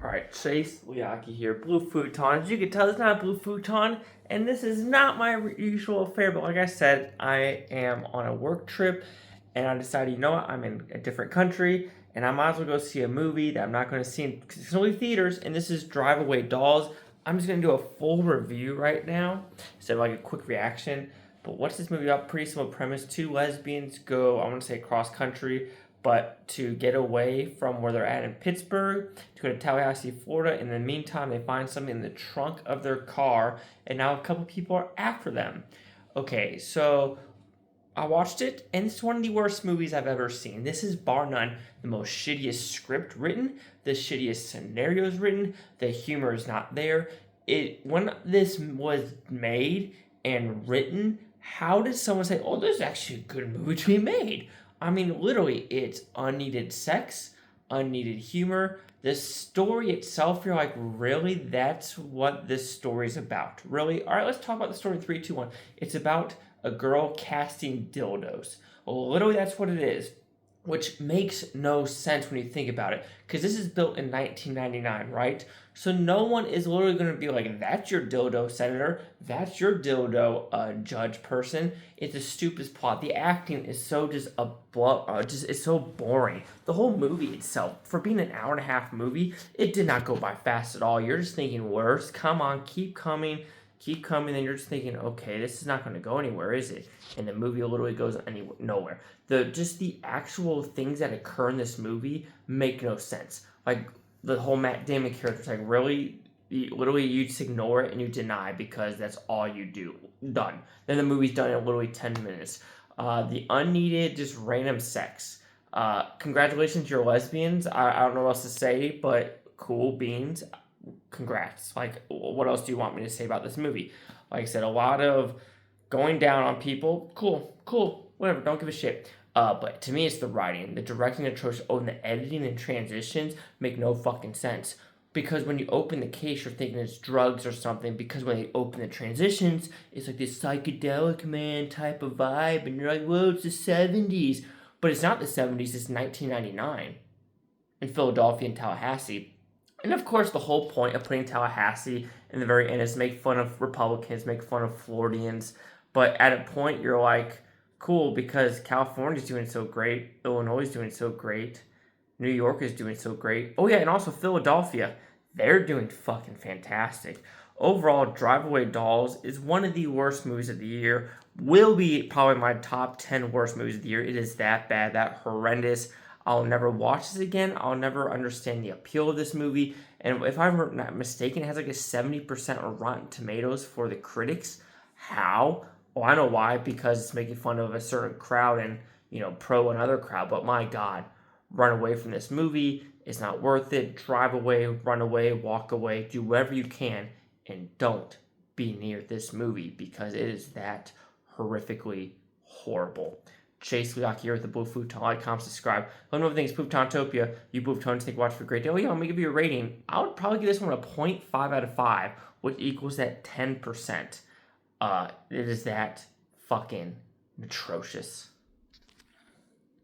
Alright, Chase Liaki here, Blue Futon. As you can tell, it's not a Blue Futon, and this is not my usual affair, but like I said, I am on a work trip, and I decided, you know what, I'm in a different country, and I might as well go see a movie that I'm not going to see in, because it's only theaters, and this is Drive Away Dolls. I'm just going to do a full review right now, instead of like a quick reaction. But what's this movie about? Pretty simple premise. Two lesbians go, I want to say cross country, but to get away from where they're at in Pittsburgh, to go to Tallahassee, Florida. In the meantime, they find something in the trunk of their car, and now a couple people are after them. Okay, so I watched it, and it's one of the worst movies I've ever seen. This is bar none the most shittiest script written, the shittiest scenarios written. The humor is not there. When this was made and written, how did someone say, "Oh, this is actually a good movie to be made"? I mean, literally, it's unneeded sex, unneeded humor. The story itself, you're like, really? That's what this story is about? Really? All right, let's talk about the story. Three, two, one. It's about a girl casting dildos. Well, literally, that's what it is, which makes no sense when you think about it, because this is built in 1999, right? So no one is literally going to be like, "That's your dildo, senator. That's your dildo, judge person." It's the stupidest plot. The acting is so just it's so boring. The whole movie itself, for being an hour and a half movie, it did not go by fast at all. You're just thinking, worse. Come on, keep coming. Keep coming, then you're just thinking, okay, this is not going to go anywhere, is it? And the movie literally goes nowhere. The actual things that occur in this movie make no sense. Like the whole Matt Damon character is like, really, literally, you just ignore it and you deny because that's all you do. Done. Then the movie's done in literally 10 minutes. The unneeded, just random sex. Congratulations, you're lesbians. I don't know what else to say, but cool beans. Congrats. Like, what else do you want me to say about this movie? Like I said, a lot of going down on people. Cool, whatever. Don't give a shit. But to me, it's the writing, the directing, atrocious. Oh, and the editing and transitions make no fucking sense. Because when you open the case, you're thinking it's drugs or something. Because when they open the transitions, it's like this psychedelic man type of vibe, and you're like, whoa, it's the 70s. But it's not the 70s. It's 1999 in Philadelphia and Tallahassee. And of course, the whole point of putting Tallahassee in the very end is to make fun of Republicans, make fun of Floridians. But at a point, you're like, cool, because California's doing so great, Illinois is doing so great, New York is doing so great. Oh, yeah, and also Philadelphia. They're doing fucking fantastic. Overall, Drive Away Dolls is one of the worst movies of the year. Will be probably my top 10 worst movies of the year. It is that bad, that horrendous. I'll never watch this again. I'll never understand the appeal of this movie. And if I'm not mistaken, it has like a 70% Rotten Tomatoes for the critics. How? Well, I know why. Because it's making fun of a certain crowd and, pro another crowd. But my God, run away from this movie. It's not worth it. Drive away, run away, walk away. Do whatever you can. And don't be near this movie because it is that horrifically horrible. Chase Liaki here with the Blue Futon. Like, comment, subscribe. Let me know if you think it's Futontopia. You Blue Futons think watch for a great day. Oh, yeah, let me give you a rating. I would probably give this one a 0.5 out of 5, which equals that 10%. It is that fucking atrocious.